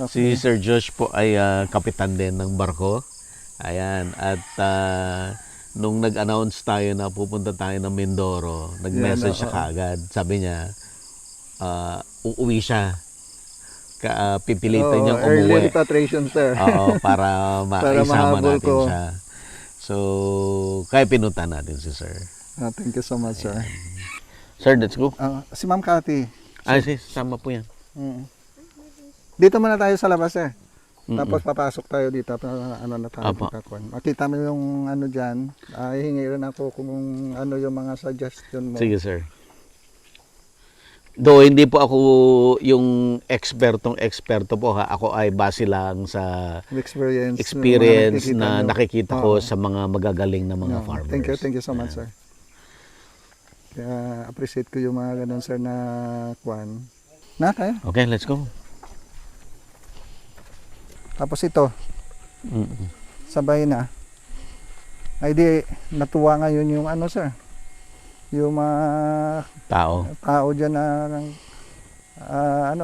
Si Okay. Sir Josh po ay kapitan din ng barko. Ayan. At nung nag-announce tayo na pupunta tayo ng Mindoro, nag-message siya oo. kaagad. Sabi niya, uuwi siya. Pipilitin niyang Early umuwi. repatriation, sir. Oo, para Para maisama mahabol natin ko. siya. So, kaya pinunta natin si Sir. Thank you so much, sir. Sir, let's go. Si Ma'am Cathy. Ay, sama po yan. Mm. Dito muna tayo sa labas eh. Mm-mm. Tapos papasok tayo dito para ano na tayo Apo. pagkakuan. Makita mo yung ano diyan. Hihingi rin ako kung ano yung mga suggestion mo. Sige, sir. Though hindi po ako yung eksperto po ha. Ako ay base lang sa Experience experience yung mga na nyo. nakikita ko Oo. sa mga magagaling na mga No, farmers. Thank you so much, sir. Kaya appreciate ko yung mga ganun, sir, na kuan. Na tayo. Okay, let's go. Tapos ito, Mm-mm. sabay na. Ay di, natuwa ngayon yung ano, sir. Yung mga tao dyan na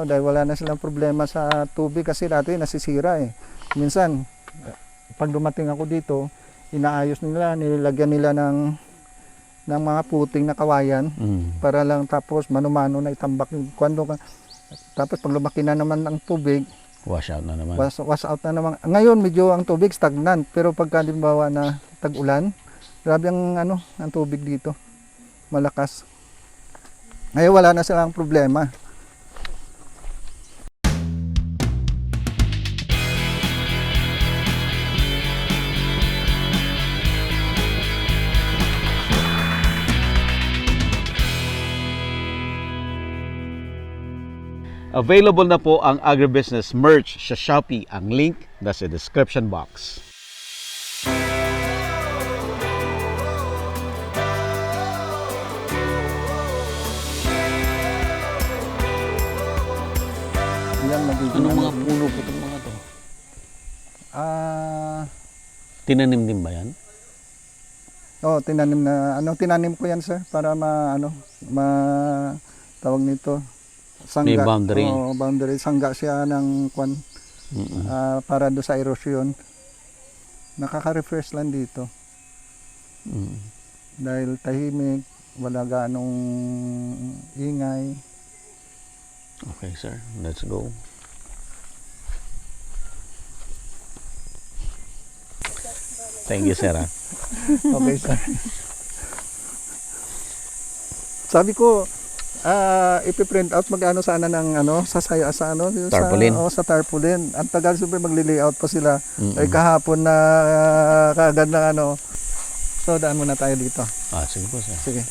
dahil wala na silang problema sa tubig kasi dati nasisira eh. Minsan, pag dumating ako dito, inaayos nila, nilagyan nila ng mga puting na kawayan para lang tapos mano-mano na itambak yung tapos pag lumaki na naman ang tubig, Wash out na naman. wash out na naman. Ngayon medyo ang tubig stagnant, pero pagka halimbawa na tag-ulan, grabe ang tubig dito. Malakas. Ngayon wala na silang problema. Available na po ang agribusiness merch sa Shopee. Ang link nasa description box. Yan magiging Anong mga puno po itong mga to? Tinanim din ba yan? Tinanim ko yan, sir, para tawag nito, sangga. May boundary. Boundary, sangga siya ng kwan, para do sa erosion. Nakaka-refresh lang dito. Dahil tahimik, wala ganong ingay. Okay, sir. Let's go. Thank you, sir. Okay, sir. Sabi ko, ipiprint out magano sana ng yung Tarpaulin. sa tarpaulin. Ang tagal super magli-layout pa sila. Ay kahapon na kaagad na So daan muna tayo dito. Sige po, sir. Sige.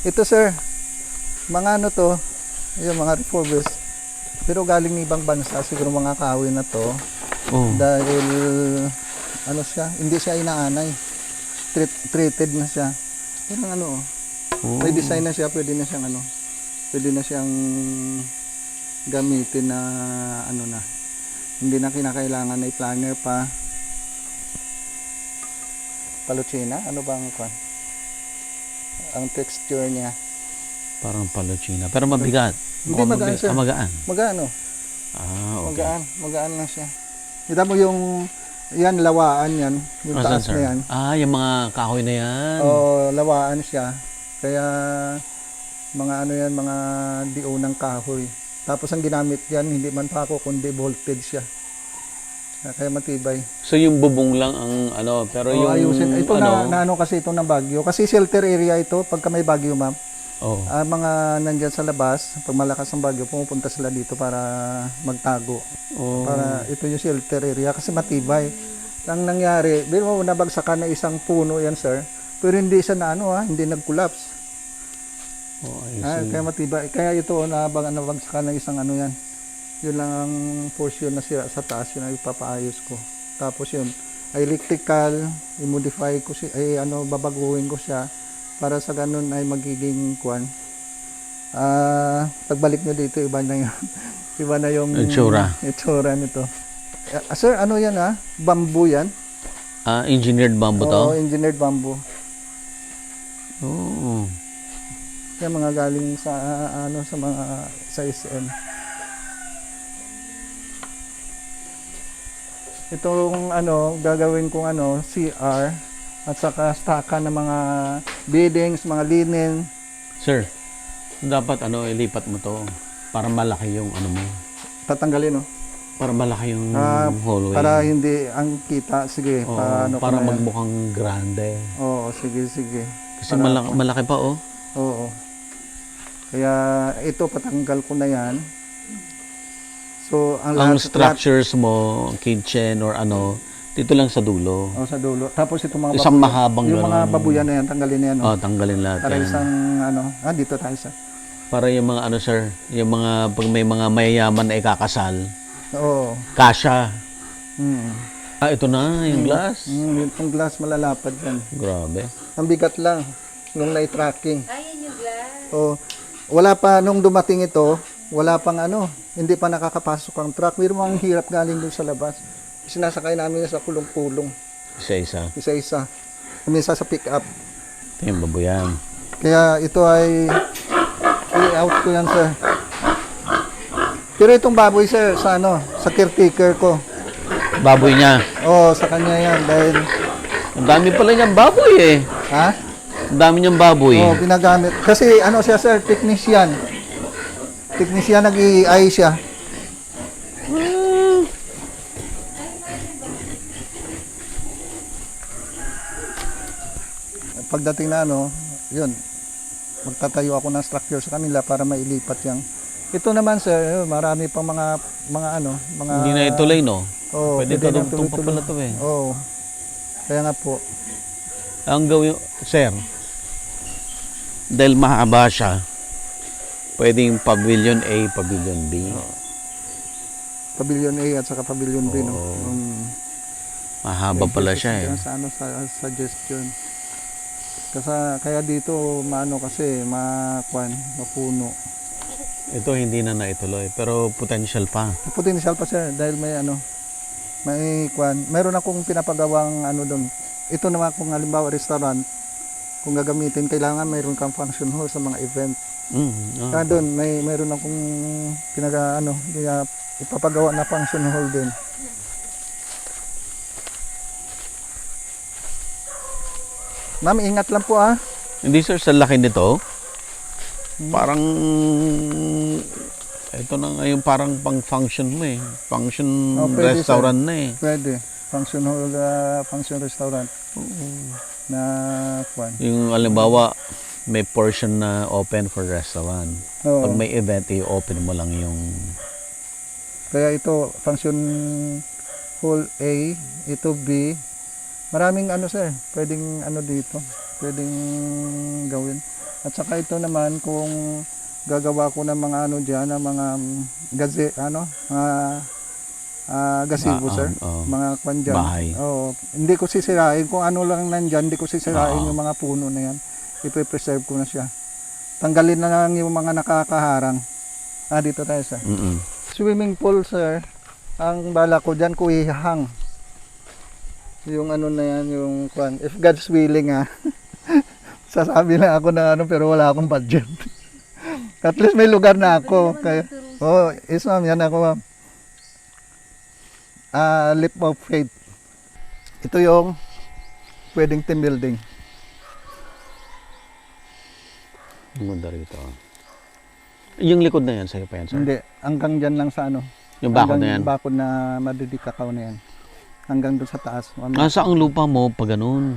Ito, sir, mga to, yung mga reformers. Pero galing ng ibang bansa, siguro mga kahoy na to. Dahil hindi siya inaanay. Treated na siya. Pero may design na siya, pwede na siyang gamitin na hindi na kinakailangan na i-planner pa. Paluchina, ano ba ang texture niya? Parang paluchina. Pero mabigat. Hindi, magaan, sir. Magaan. Magaan, Okay. Magaan lang siya. Kita mo yan, lawaan yan, yung Asan, taas sir? na yan. Yung mga kahoy na yan. Lawaan siya. Kaya mga mga dio ng kahoy. Tapos ang ginamit yan, hindi man pako kundi voltage siya. Kaya matibay. So yung bubong lang ang pero yung ayusin. Ito kasi ito ng Baguio. Kasi shelter area ito pagka may bagyo, ma'am. Mga nandyan sa labas, pag malakas ang bagyo, pumupunta sila dito para magtago. Para ito yung shelter area kasi matibay. Ang nangyari, biro mo nabagsakan na isang puno yan, sir. Pero hindi siya hindi nag-collapse. Kaya matibay. Kaya ito nabagsakan na isang yan. Yun lang ang portion na siya sa taas, yun ay ipapaayos ko. Tapos yun, electrical, i-modify ko siya, babaguhin ko siya para sa ganun ay magiging pagbalik nyo dito, iba na yung itsura nito. Sir, yan bamboo yan? Engineered bamboo to? Engineered bamboo. Oo. Yan mga galing sa sa SM. Itong ano, gagawin kong ano, CR at saka stockan ng mga beddings, mga linen. Sir, dapat ano, ilipat mo to para malaki yung ano mo. Tatanggalin, no? Para malaki yung Ah, hallway. para hindi ang kita. Sige, Oo, paano ko para na yan? magmukhang grande. Oo, sige, sige. Kasi malaki pa, oh. Oo. Kaya ito, patanggal ko na yan. So, ang Ang lahat, structures mo, kitchen or ano, dito lang sa dulo. oh, sa dulo. Tapos itong mga Isang mahabang yung mga ganun. babuyan na yan, tanggalin na yan. Oh, tanggalin lahat Para yan. isang ano, dito tayo sa. Para yung mga ano, sir, yung mga, pag may mga mayayaman na ikakasal, Oo. kasha. Mm. Ito na, yung glass. Yung glass malalapad yan. Grabe. Ang bigat lang nung na-tracking. Ayan yung glass. Oh, wala pa nung dumating ito, wala pang ano, hindi pa nakakapasok ang truck. Pero ang hirap galing doon sa labas. Sinasakay namin sa kulong-kulong, Isa-isa. isa-isa. Minsan sa pick-up. Ito yung babuyan. Kaya ito ay i-out ko yan, sir. Pero itong baboy, sir, sa ano, sa caretaker ko. Baboy niya. Oh, sa kanya yan dahil Ang dami pala niyang baboy eh. ha? Ang dami niyang baboy. Oh, ginagamit. Kasi ano siya, sir, technician. Technician, nag-i-AI siya. Pagdating na ano, yun, magtatayo ako ng structure sa kanila para mailipat yang. Ito naman, sir, marami pang mga ano, mga Hindi na ituloy, no? Oh, Pwede na tutugtog pa tuloy-tuloy. pala to eh. Oo. Kaya nga po. Ang gawin, sir, dahil mahaba siya, pwedeng pavilion A, pavilion B. Pavilion A at saka Pavilion B, no? Oo. Mahaba pala siya eh. Sa ano, sa suggestion. Kasi kaya dito maano kasi mapuno. Ito hindi na naituloy, pero potential pa. Potential pa, sir, dahil may ano, may meron akong pinapagawang ano doon. Ito naman kung halimbawa restaurant, kung gagamitin kailangan mayroon kang function hall sa mga event. Kaya doon mayroon akong kaya ipapagawa na function hall din. Ma'am, ingat lang po ah. Hindi sir, sa laki nito, parang, ito na ngayon parang pang function mo eh. Function Oh, pwede, restaurant na eh. Pwede. Function hall, function restaurant. Na Yung alimbawa, may portion na open for restaurant. Oo. Pag may event, i-open mo lang yung... Kaya ito, function hall A, ito B. Maraming ano, sir, pwedeng ano dito, pwedeng gawin. At saka ito naman, kung gagawa ko ng mga ano dyan, ng mga gazebo, sir. Mga kwan dyan. Bahay. Oo. Hindi ko sisirain. Kung ano lang nandyan, hindi ko sisirain yung mga puno na yan. Ipe-preserve ko na siya. Tanggalin na lang yung mga nakakaharang. Dito tayo, sir. Swimming pool, sir. Ang bala ko dyan, kuihang. Yung ano na yan, yung kwan. If God's willing, sasabi lang ako na ano, pero wala akong budget. At least may lugar na ako. Kaya, yes ma'am, yan ako ma'am. Leap of faith. Ito yung pwedeng team building. Ganda rito. Yung likod na yan, sa'yo pa yan, sir? Hindi, hanggang dyan lang sa ano. Yung bakod na yan? Yung bakod na madidikakaw na yan. Hanggang doon sa taas. Saan lupa mo pa ganun?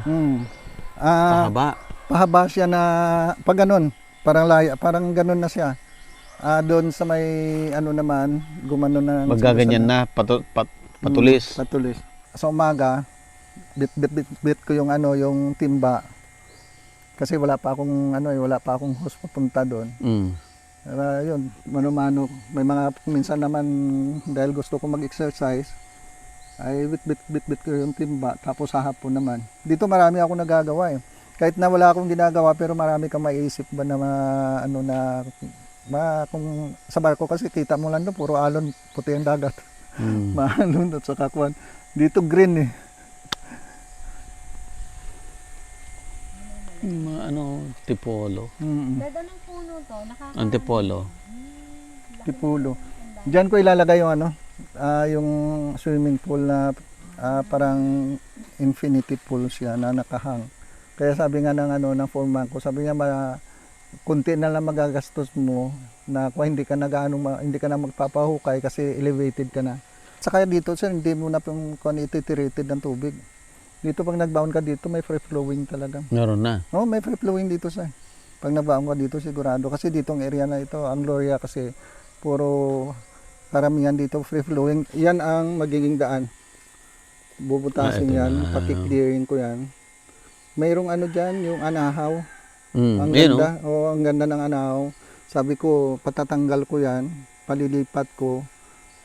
Pahaba. Pahaba siya na, pag ganun, parang parang ganun na siya. Doon sa may ano naman, gumano na. Magaganyan na, patulis. Patulis. Sa umaga, bit ko yung ano, yung timba. Kasi wala pa akong host papunta doon. Yun, mano-mano. May mga minsan naman dahil gusto ko mag-exercise, ay bit ko yung timba, tapos sa hapon naman. Dito marami ako nagagawa eh. Kahit na wala akong ginagawa, pero marami kang maiisip ba na kung sa barko kasi kita mo lang doon, puro alon, puti ang dagat. Maalon at saka kwan. Dito green eh. Tipolo. Ganda ng puno to. Antipolo. Tipulo. Diyan ko ilalagay yung ano, yung swimming pool na parang infinity pool siya na nakahang. Kaya sabi nga ng ng foreman ko, sabi niya kunti na lang magagastos mo na kung hindi ka hindi ka na magpapahukay kasi elevated ka na. Saka dito sir, hindi mo na ititirated ng tubig. Dito pag nagbaon ka dito, may free flowing talaga. Meron na. Oh, may free flowing dito sir. Pag nagbaon ka dito sigurado kasi ditong area na ito, ang Gloria kasi puro karamihan dito free flowing. Yan ang magiging daan. Bubutasin ito yan, na. paki-clearing ko yan. Mayroong diyan, yung anahaw. Ang Yun, ganda, ang ganda ng anahaw. Sabi ko, patatanggal ko yan, palilipat ko,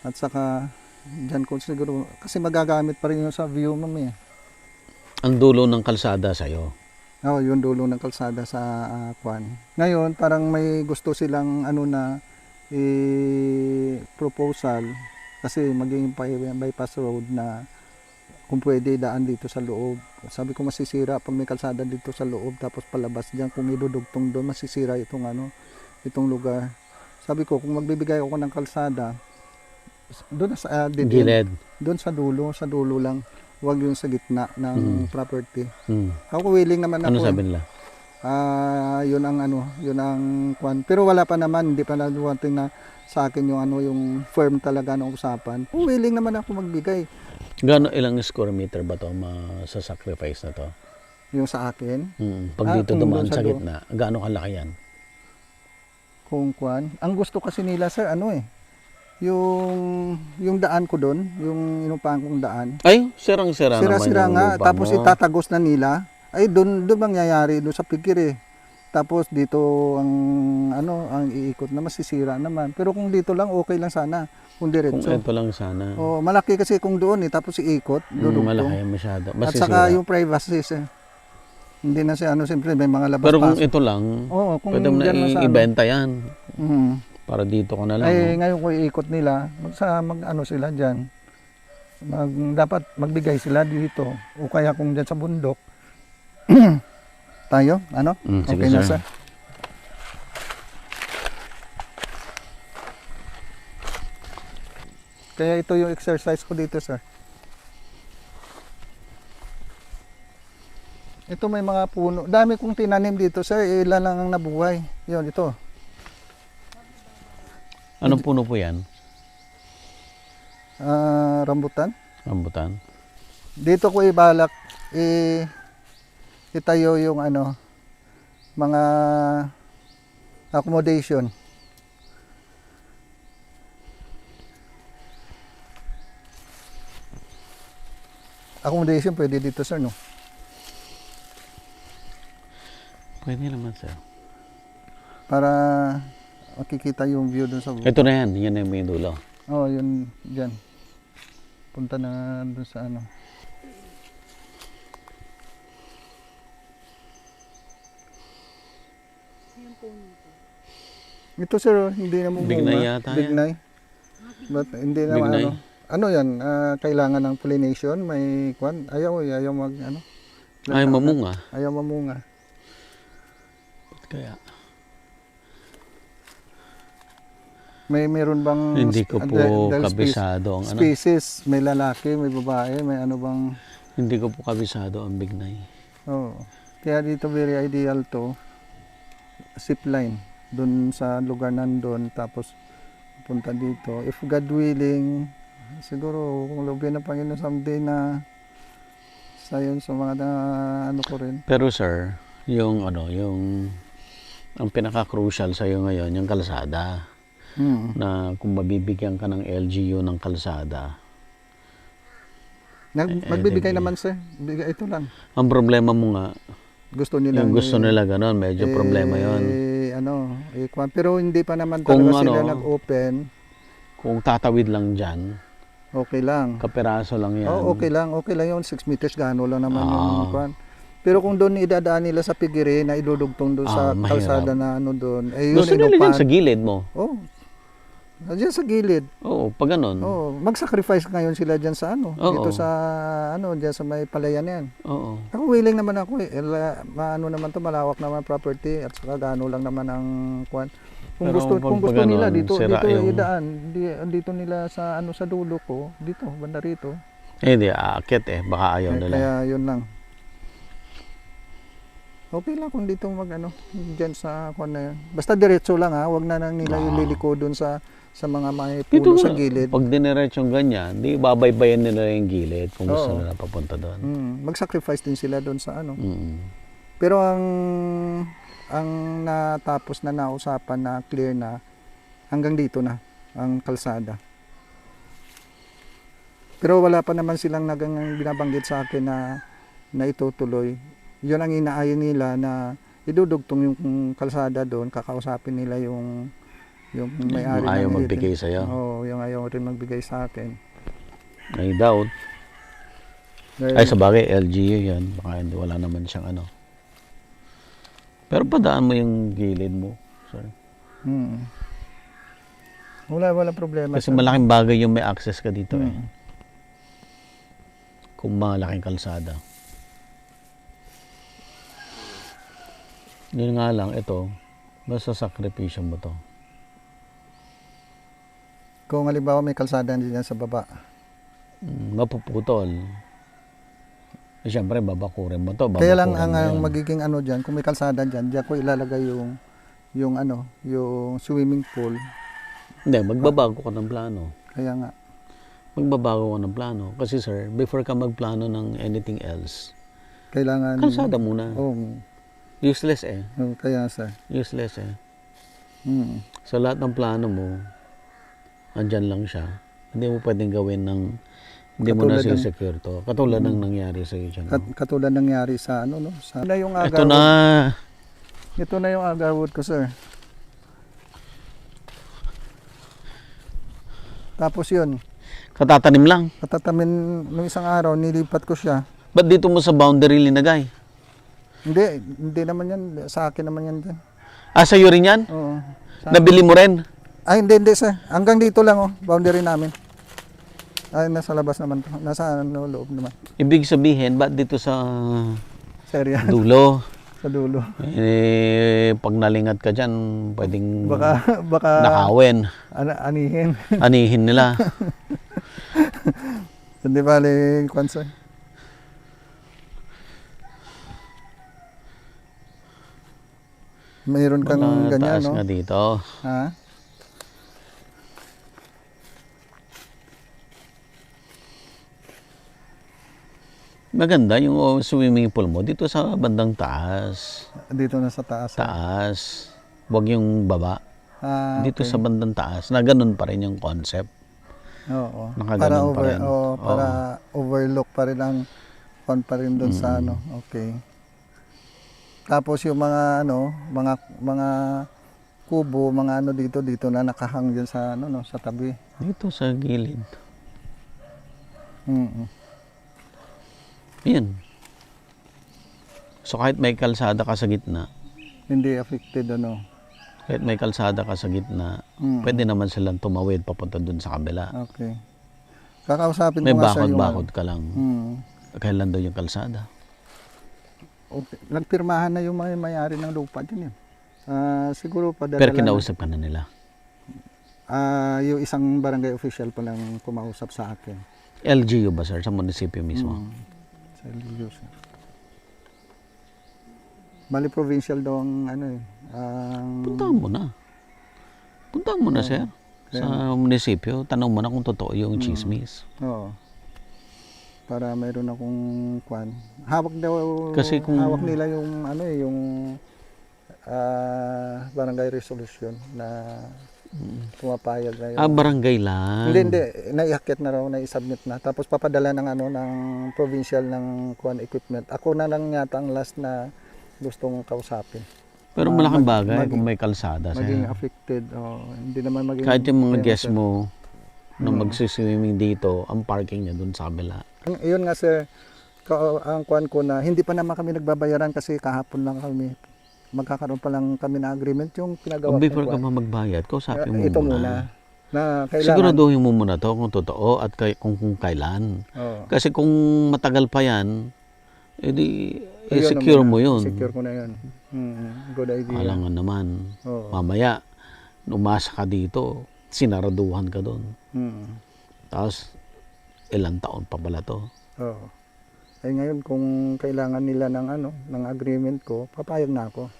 at saka dyan ko siguro, kasi magagamit pa rin yung sa view mami. Ang dulo ng kalsada sa'yo. Oo, yung dulo ng kalsada sa Kwan. Ngayon, parang may gusto silang proposal, kasi maging bypass road na kung pwede daan dito sa loob. Sabi ko masisira pag may kalsada dito sa loob tapos palabas diyan kung idudugtong doon masisira itong lugar. Sabi ko kung magbibigay ako ng kalsada doon sa Gilid. doon sa dulo lang, huwag yung sa gitna ng property. Hmm. Ako willing naman Ano ako. sabi nila? Yun ang kwan. Pero wala pa naman, hindi pa naduwating na sa akin yung firm talaga ng usapan. Willing naman ako magbigay. Ilang square meter ba to sacrifice na to? Yung sa akin. Pag dito kung dumaan doon sa sa gitna, gaano kalaki yan? Kung kwan. Ang gusto kasi nila sir, yung daan ko doon, yung inupahan kong daan. Ay, sirang-sira naman Sira-sira yung nga, lupa tapos mo. itatagos na nila. Ay doon mangyayari doon sa Pikir eh. Tapos dito ang iikot na masisira naman. Pero kung dito lang okay lang sana, kung Kung diretso. ito lang sana. Oh, malaki kasi kung doon tapos iikot, dudugtong. Malaki masyado. At Masisira. saka yung privacy sir. Hindi na siya siyempre may mga labas Pero kung pasok. ito lang, Oo, kung pwede mo na dyan mo sa ibenta yan. Mhm. Para dito ka na lang. Ay ngayon ko iikot nila, sila diyan. Dapat magbigay sila dito o kaya kung diyan sa bundok. Tayo, Sige, okay na sir. sir. Kaya ito yung exercise ko dito, sir. Ito may mga puno. Dami kong tinanim dito, sir. Ilan lang ang nabuhay. Yun, ito. Anong puno po yan? Rambutan. Rambutan. Dito ko ibalak itayo yung mga accommodation. Accommodation pwede dito, sir, no? Pwede naman, sir. Para makikita yung view dun sa Ito na yan. Yan na yung may dulo. Oh, yun diyan. Punta na dun sa Ito sir, hindi na mo Bignay yata yan. Bignay. But hindi na Bignay. yan, kailangan ng pollination, may kwan. Ayaw mag Ay, mamunga. Ayaw mamunga. Ba't kaya? Meron bang Hindi ko po dahil kabisado ang species, may lalaki, may babae, may bang Hindi ko po kabisado ang bignay. oh. Kaya dito very ideal to. Zip line doon sa lugar nandun tapos punta dito. If God willing, siguro kung lobyan ng Panginoon someday na sayon sa mga ko rin. Pero sir, yung ang pinaka-crucial sa iyo ngayon, yung kalsada. Na kung mabibigyan ka ng LGU ng kalsada. Magbibigay naman sir. Ito lang. Ang problema mo nga, Gusto nila yung gusto nila ganun, medyo problema yon. Pero hindi pa naman Kung talaga sila nag-open. Kung tatawid lang dyan, Okay lang. kaperaso lang yan. Oh, okay lang yun. 6 meters gano lang naman yung kwan. Pero kung doon idadaan nila sa Pigiri na idudugtong doon sa mahirap. kalsada na doon, yun Gusto nila dyan sa gilid mo. Oh. Diyan sa gilid. Oo, pag ganun. Oh, mag-sacrifice ngayon sila diyan sa dito sa diyan sa may palayan yan. Oo. Ako willing naman ako eh. Naman to, malawak naman property at saka gano lang naman ang kwan. Kung Pero gusto pag nila ganun, dito sira yung- idaan. Dito nila sa sa dulo ko, dito banda rito. Hindi, aakyat eh. Baka ayaw nila. Kaya yun lang. Okay lang kung dito dyan sa kung na yan. Basta diretso lang ha, wag na nang nila yung liliko doon sa mga may puno sa gilid. Pag diniretsyong ganyan, di babaybayan nila yung gilid kung gusto Oo. nila papunta doon. Mag-sacrifice din sila doon sa Mm. Pero ang natapos na nausapan na clear na hanggang dito na ang kalsada. Pero wala pa naman silang binabanggit sa akin na itutuloy. Yun ang inaayon nila na idudugtong yung kalsada doon, kakausapin nila yung may-ari Ayaw ng magbigay sa'yo. Oo, yung ayaw rin magbigay sa akin. May doubt. Dahil, Ay, sa bagay, LGU yan. Baka hindi, wala naman siyang ano. Pero padaan mo yung gilid mo, sir. Wala problema. Kasi sir. malaking bagay yung may access ka dito eh. Mm. Kung malaking kalsada. Yun nga lang, ito, basta sakripisyo mo to. Kung halimbawa may kalsada din sa baba. Mapuputol. Eh, siyempre, babakurin mo to. Kaya lang babakurin mo ang yan. magiging dyan, kung may kalsada dyan, diyan ko ilalagay yung swimming pool. Hindi, magbabago ka ng plano. Kaya nga. Magbabago ka ng plano. Kasi sir, before ka magplano ng anything else, Kailangan kalsada muna. Oh, Useless eh. kaya sir. Useless eh. Mm. Sa lahat ng plano mo, andyan lang siya. Hindi mo pwedeng gawin ng hindi mo na Katulad ng- secure to. Katulad ng nangyari sa iyo dyan. Katulad nangyari sa sa na yung Ito agawad. na. Ito na yung agawad ko, sir. Tapos yun, Katatanim lang. katatamin nung isang araw, nilipat ko siya. Ba't dito mo sa boundary linagay? Hindi naman yan. Sa akin naman yan din. Ah, sa'yo rin yan? Oo. Nabili mo rin? Ay, hindi sir. Hanggang dito lang, boundary namin. Ay, nasa labas naman to. Nasa loob naman. Ibig sabihin, ba't dito sa Sir, yan. dulo? Sa dulo. Eh, pag nalingat ka dyan, pwedeng Baka nakawin. anihin. Anihin nila. Hindi bali, kwan sir. Mayroon kang Wala, ganyan, taas no? nga dito. Ha? Maganda yung swimming pool mo dito sa bandang taas. Dito na sa taas. Taas. Huwag yung baba. Dito Okay. sa bandang taas. Na ganun pa rin yung concept. Oo. Nakaganon pa rin. Para overlook pa rin ang kwan pa rin doon sa Okay. Tapos yung mga mga kubo, mga dito na nakahang diyan sa sa tabi. Dito sa gilid. Mm. Yan. So kahit may kalsada ka sa gitna, Hindi affected kahit may kalsada ka sa gitna, Mm. pwede naman silang tumawid papunta dun sa kabila. Okay. Kakausapin May ko nga sa yung bakod-bakod ka lang. Kailan daw yung kalsada? Okay. Nagpirmahan na yung mga may-ari ng lupa din yun. Siguro padadala. Pero kinausap ka na nila. Yung isang barangay official pa lang kumausap sa akin. LGU ba sir? Sa munisipyo mismo? Sa LGU, sir. Bali provincial daw ang Puntahan mo na. Puntahan mo na sir. Sa munisipyo. Tanong mo na kung totoo yung chismis. Oo. Para mayroon akong kwan. Hawak daw. Kasi kung- hawak nila yung yung barangay resolution na pumapayag na yun. Barangay lang. Hindi. Naiakit na raw, na-submit na. Tapos papadala ng ng provincial ng kwan equipment. Ako na lang yata ang last na gustong kausapin. Pero malaking bagay kung may kalsada Maging sir. affected. Hindi naman maging... Kahit yung mga guests sir. mo na magsiswimming dito, ang parking niya dun sa kabila. Yun nga sir, ang kwan ko na hindi pa naman kami nagbabayaran kasi kahapon lang kami. Magkakaroon pa lang kami na agreement yung pinagawa Kung before kong ka kwan. magbayad, kausapin mo Ito muna. muna. Na kailangan. Siguraduhin mo muna to kung totoo at kung kailan. Oo. Kasi kung matagal pa yan, edi Ayun secure naman mo na. yun. Secure ko na yun. Good idea. Alangan naman. Oo. Mamaya, umasa ka dito, sinaraduhan ka doon. Mm. Tapos, ilang taon pa pala to. Oo. Eh ngayon kung kailangan nila ng ng agreement ko, papayag na ako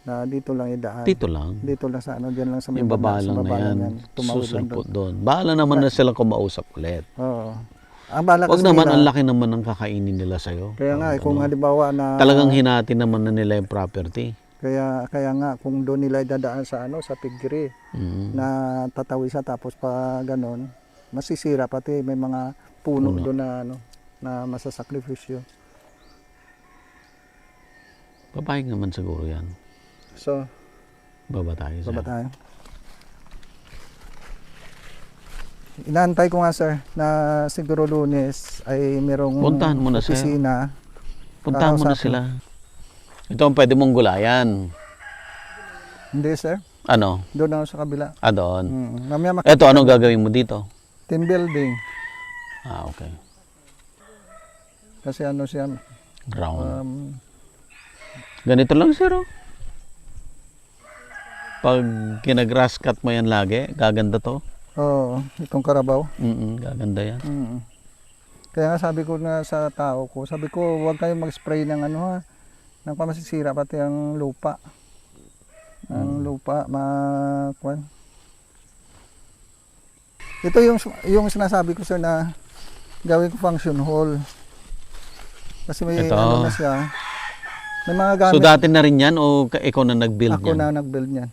na dito lang idaan. Dito lang. Dito lang sa diyan lang sa may Yung baba sa lang na baba yan. lang tumawid lang Susulpot doon. doon. Bahala naman na silang kumausap ulit. Oo. Ang bala Wag kasi naman, nila, ang laki naman ng kakainin nila sa'yo. kaya nga kung halimbawa na Talagang hinati naman na nila yung property. kaya nga kung doon nila dadaan sa sa piggery Mm. na tatawid siya tapos pa ganon, masisira pati may mga puno doon na na masasakripisyo. Papayag naman siguro yan. So, Baba tayo. Sir. baba tayo. Inaantay ko nga sir na siguro Lunes ay merong Puntahan mo na, sir. opisina. Puntahan mo na Kakausapin. sila. Ito ang pwede mong gulayan. Hindi sir, Ano? doon ako sa kabila. Doon. Mamaya Ito, anong gagawin mo dito? team building. Okay. Kasi siya, Ground. Ganito lang, sir. Oh. Pag kinagrass cut mo yan lagi, gaganda to. itong karabaw. Gaganda yan. Kaya nga sabi ko na sa tao ko, sabi ko huwag kayong mag-spray ng ng pamasisira pati ang lupa. Ang lupa, kwan. Ito yung sinasabi ko sir na gawin ko function hall. Kasi may Ito. na siya. May mga gamit. So dati na rin yan o ikaw na nag-build Ako yan? na nag-build niyan.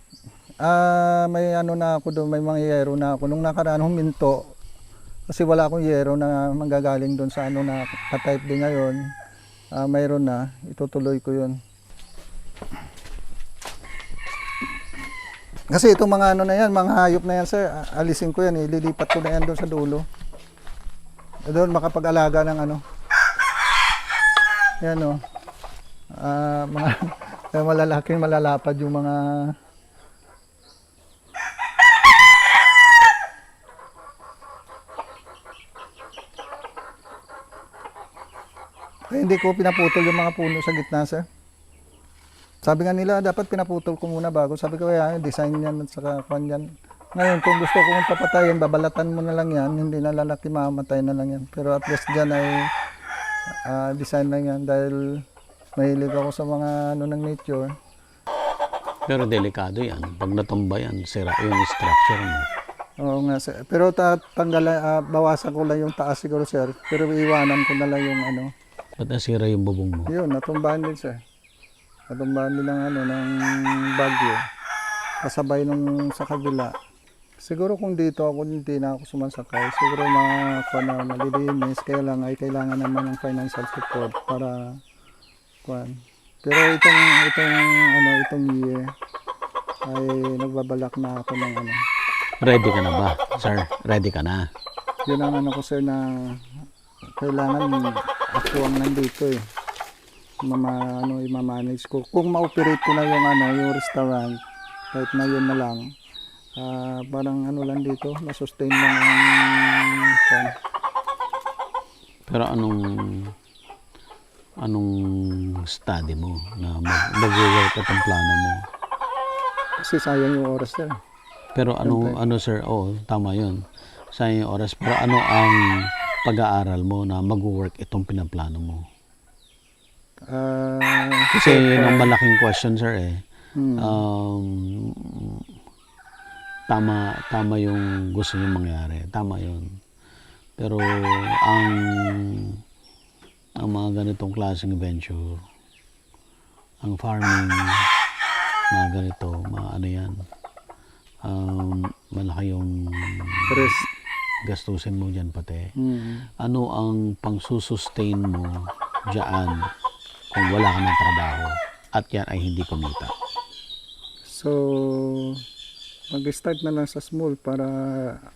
May na ako doon, may mga yero na ako. Nung nakaraan huminto, kasi wala akong yero na manggagaling doon sa na ka-type din ngayon. Mayroon na, itutuloy ko yun. Kasi itong mga na yan, mga hayop na yan sir, alisin ko yan, ililipat ko na yan doon sa dulo. Doon makapag-alaga ng yan mga malalaking malalapad yung mga hindi ko pinaputol yung mga puno sa gitna sir. Sabi nga nila dapat pinaputol ko muna bago. Sabi ko kaya design yan at saka kwan yan. Ngayon kung gusto ko mong papatayin, babalatan mo na lang yan, hindi na lalaki mamatay na lang yan. Pero at least dyan ay design lang yan dahil mahilig ako sa mga ng nature. Pero delikado yan. Pag natumba yan, sira yung structure mo. Oo nga sir. Pero bawasan ko lang yung taas siguro sir. Pero iwanan ko na lang yung Ba't nasira yung bubong mo? Yun, natumbahan din sir. Natumbahan din ng bagyo. Kasabay nung sa kabila. Siguro kung dito ako hindi na ako sumasakay, siguro malilinis. Kaya lang ay kailangan naman ng financial support para kwan. Pero itong year ay nagbabalak na ako ng Ready ka na ba, sir? Ready ka na? Yun ang ko sir na kailangan ako ang nandito i-manage ko. Kung ma-operate ko na yung restaurant, kahit na yun na lang, parang lang dito, na-sustain lang ang Pero anong study mo na mag-work at ang plano mo? kasi sayang yung oras sir. Pero ano sir, tama yun. Sayang yung oras. Pero ano ang pag-aaral mo na mag-work itong pinaplano mo? Kasi yun ang malaking question sir tama yung gusto niyo mangyari. Tama yun. Pero ang mga ganitong klaseng venture, ang farming, mga ganito, yan, malaki yung Risk. gastusin mo dyan pati. Ano ang pang-sustain mo dyan kung wala ka ng trabaho at yan ay hindi kumita? So, mag-start na lang sa small para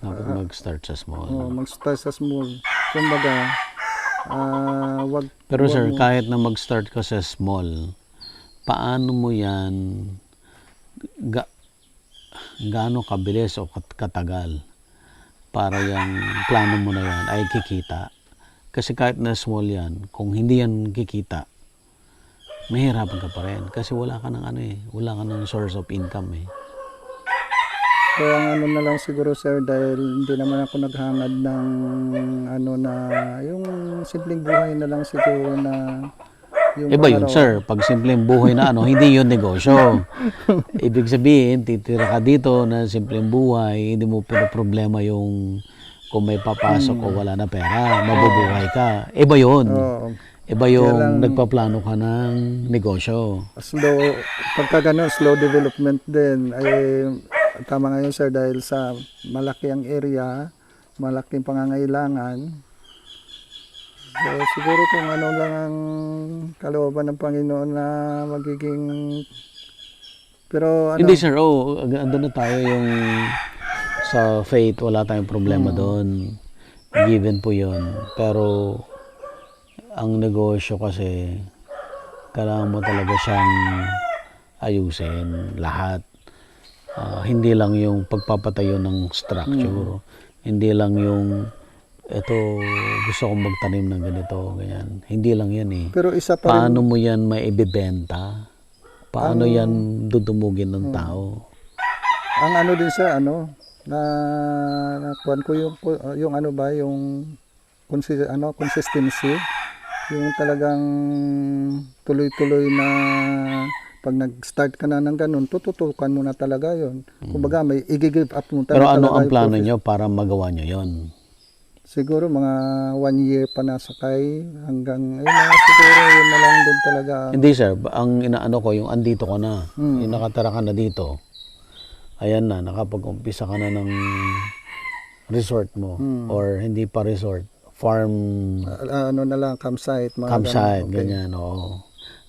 Mag-start sa small. mag-start sa small. Kumbaga, Pero sir, kahit na mag-start ka sa small, paano mo yan, gaano kabilis o katagal para yung plano mo na yan ay kikita? Kasi kahit na small yan, kung hindi yan kikita, mahirapan ka pa rin. Kasi wala ka ng wala ka ng source of income So ang ano na lang siguro sir, dahil hindi naman ako naghangad ng ano na yung simpleng buhay na lang siguro na yung Iba yun, araw- sir. Pag simpleng buhay na hindi yun negosyo. Ibig sabihin, titira ka dito na simpleng buhay, hindi mo problema yung kung may papasok o wala na pera, mabubuhay ka. Iba yun. Oo. Iba yung nagpaplano ka ng negosyo. Slow, pagka ganun, slow development din. Ay, tama ngayon sir, dahil sa malaki ang area, malaking pangangailangan. So, siguro kung ano lang ang kalooban ng Panginoon na magiging... Pero ano, Hindi sir, andun na tayo yung sa faith, wala tayong problema doon. Given po yun. Pero ang negosyo kasi, kailangan mo talaga siyang ayusin lahat. Hindi lang yung pagpapatayo ng structure. Hindi lang yung eto gusto kong magtanim ng ganito, ganyan. Hindi lang yan eh. pero isa pa rin, Paano mo yan maibibenta? Paano yan dudumugin ng tao? ang ano din sir, ano, nakuhan ko yung ano ba, yung consistency, yung talagang tuloy-tuloy na pag nag-start ka na ng ganun, tututukan mo na talaga yon. Kumbaga, may i-give up mo Pero talaga. ano ang yung plano nyo para magawa nyo yon? Siguro mga 1 year pa nasakay hanggang, siguro yun na lang din talaga. Hindi sir, ang inaano ko, yung andito ka na, yung nakatara ka na dito, ayan na, nakapag-umpisa ka na ng resort mo, or hindi pa resort, farm, Ano na lang, campsite. Mga campsite, ganun. Okay. ganyan, oo.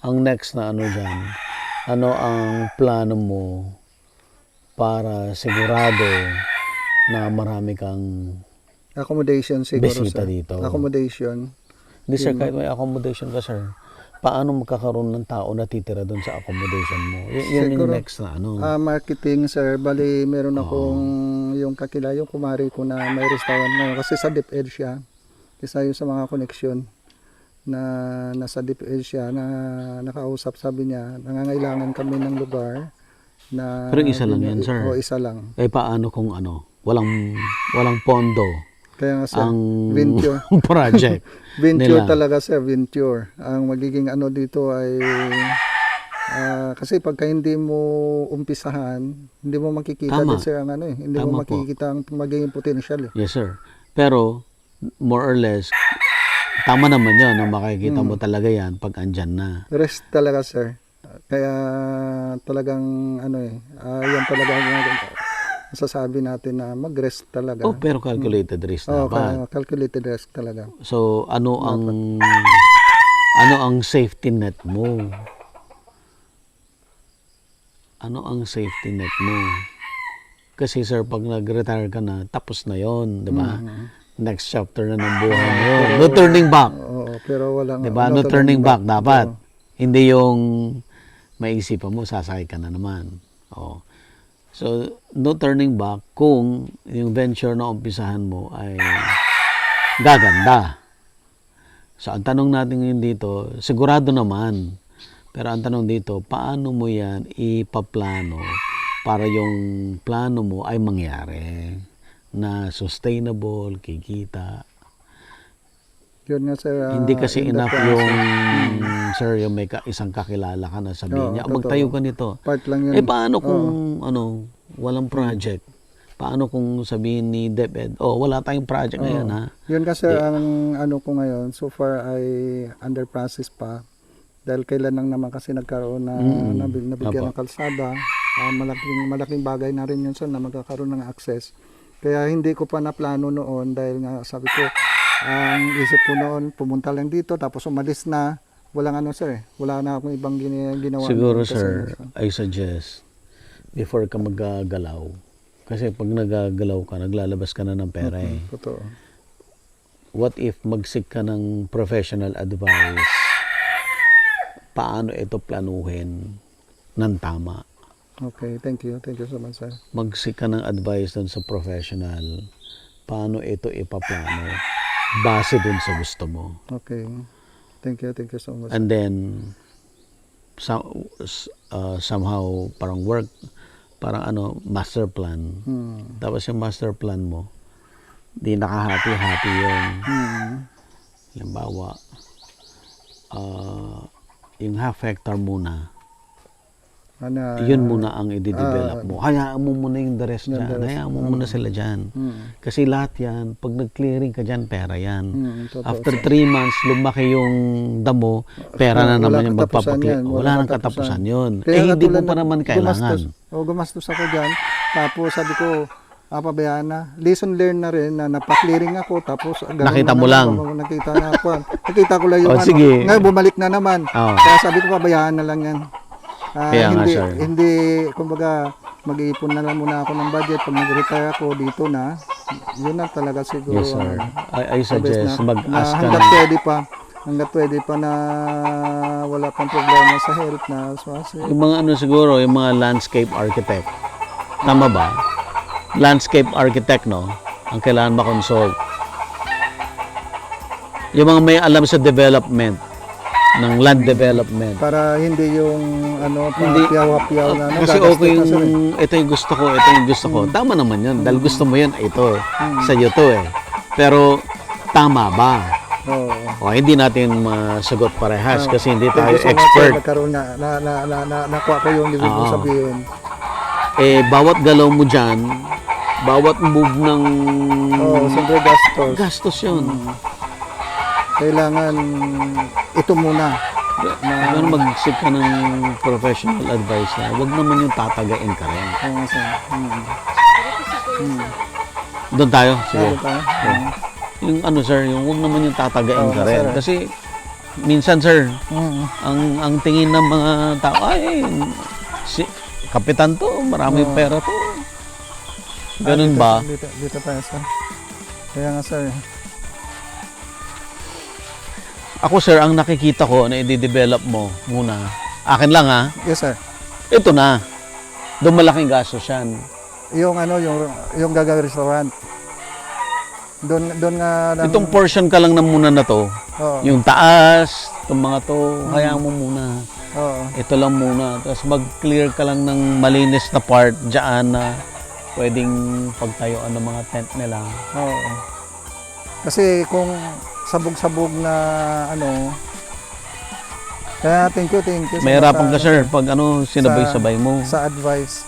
Ang next na ano dyan, ano ang plano mo para sigurado na marami kang Accommodation siguro bisita sir. dito? Accommodation. Hindi sir, kahit may accommodation ka sir, paano magkakaroon ng tao na titira doon sa accommodation mo? Yun yung Siguro, next na ano. Marketing sir, bali meron akong yung kakila, yung kumari ko na may restaurant ngayon kasi sa DepEd siya. Isa yun sa mga connection na nasa DepEd siya na nakausap, sabi niya, nangangailangan kami ng lugar na... Pero isa lang yan, sir. O, isa lang. Eh paano kung ano, walang pondo Kaya nga sir, ang venture. project Venture nila. talaga sir, venture. Ang magiging ano dito ay kasi pagka hindi mo umpisahan, hindi mo makikita Tama. din sir ang ano eh. Hindi Tama mo po. makikita ang magiging potential eh. Yes sir. Pero more or less, tama naman yun na makikita mo talaga yan pag andyan na. Rest talaga sir. Kaya talagang ano eh, yan talaga ang masasabi natin na mag-rest talaga. Oh, pero calculated risk Oo, dapat. calculated rest talaga. So ano ang safety net mo? Ano ang safety net mo? Kasi sir, pag nag-retire ka na, tapos na yon, di ba? Next chapter na ng buhay mo yun. No turning back. Oo, pero walang... Di ba? No turning back dapat. Hindi yung maisipan mo, sasakay ka na naman. Oh. So, no turning back kung yung venture na umpisahan mo ay gaganda. So, ang tanong natin ngayon dito, sigurado naman. Pero ang tanong dito, paano mo yan ipaplano para yung plano mo ay mangyari na sustainable, kikita. Yun nga sir. Hindi kasi in the enough process. yung sir, yung may isang kakilala ka na sabihin Oo, niya, totoo. magtayo ka nito. Part lang yun. Eh paano kung walang project? Paano kung sabihin ni DepEd, wala tayong project ngayon ha? Yun kasi ang ano ko ngayon, so far ay under process pa. Dahil kailan lang naman kasi nagkaroon na nabigyan ng kalsada. Malaking bagay na rin yun sir na magkakaroon ng access. Kaya hindi ko pa naplano noon dahil nga sabi ko, ang isip ko noon, pumunta lang dito tapos umalis na. Walang ano sir, wala na akong ibang ginawa. Siguro Kasi, sir, I suggest, before ka magagalaw, kasi pag nagagalaw ka, naglalabas ka na ng pera eh. Totoo. What if magsik ka ng professional advice? Paano ito planuhin ng tama? Okay, thank you. Thank you so much sir. Magsik ka ng advice dun sa professional. Paano ito ipaplano? Base dun sa gusto mo. Okay. Thank you so much. And then, somehow, parang parang master plan. Hmm. Tapos yung master plan mo, di nakahati-hati yun. Halimbawa, yung half hectare muna, Ano, yun muna ang i-develop mo. Hayaan mo muna yung the rest dyan. Hayaan mo muna sila dyan. Kasi lahat yan, pag nag-clearing ka dyan, pera yan. totoo. After 3 months, lumaki yung damo, pera na Wala naman yung katapusan magpapakli. yan. Wala nang katapusan yun. Kaya Hindi mo katulad pa na- naman kailangan. Gumastos ako dyan. Tapos sabi ko, pabayaan na. Lesson learned na rin na napa-clearing ako. Tapos ganun Nakita na mo naman lang. ako, Nakita na ako. Nakita ko lang yung Oh, sige. Ngayon bumalik na naman. Oh. Kaya sabi ko, pabayaan na lang yan. Kaya nga, sir. Hindi, kumbaga, mag-iipon na lang muna ako ng budget. Pag nag-retire ako, dito na. Yun na talaga siguro. Yes, sir. I suggest na mag-ask ka hanggat ng pwede pa na wala pang problema sa health na yung mga siguro, yung mga landscape architect. Tama ba? Landscape architect, no? Ang kailangan makonsult. Yung mga may alam sa development, ng land development. para hindi yung Hindi. papiyaw-piyaw na Kasi nagagastos okay ka, sir. ito yung gusto ko, ito yung gusto ko. Tama naman yun. Dahil gusto mo yun, ito. Sa iyo to eh. Pero, tama ba? Oo. O, hindi natin masagot parehas kasi hindi tayo Thank you so much, sir. expert. Nagkaroon nakuha ko yung ibig ko Oo. sabihin. Bawat galaw mo dyan, bawat move ng Siyempre gastos. gastos yun. Kailangan ito muna. Kung mag-seek ka ng professional advice na, huwag naman yung tatagain ka rin. Oo, sir. Doon tayo, sige. Sabi pa. Yung sir, yung huwag naman yung tatagain Oo, ka rin. sir. Kasi, minsan sir, Mm. ang tingin ng mga tao, ay, kapitan to, maraming pera to. Ganun ba? Dito tayo, sir. Kaya nga, sir. Ako sir, ang nakikita ko na i-develop mo muna, akin lang ha, Yes, sir. ito na. Doon malaking gastos yan. Yung gagawin restaurant. Doon nga lang. Itong portion ka lang na muna na to, Oo. yung taas, itong mga to, hayaan mo muna. Oo. Ito lang muna. Tapos mag-clear ka lang ng malinis na part dyan na pwedeng pagtayuan ng mga tent nila. Oo. Kasi kung sabog-sabog na kaya thank you sa Mahirapan ka mga- sir pag sinabay-sabay mo. sa advice.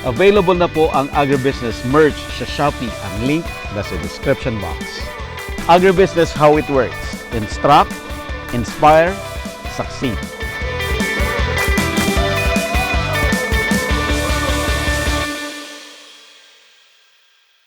Available na po ang Agribusiness merch sa Shopee. Ang link nasa description box. Agribusiness, how it works. Instruct, inspire, succeed.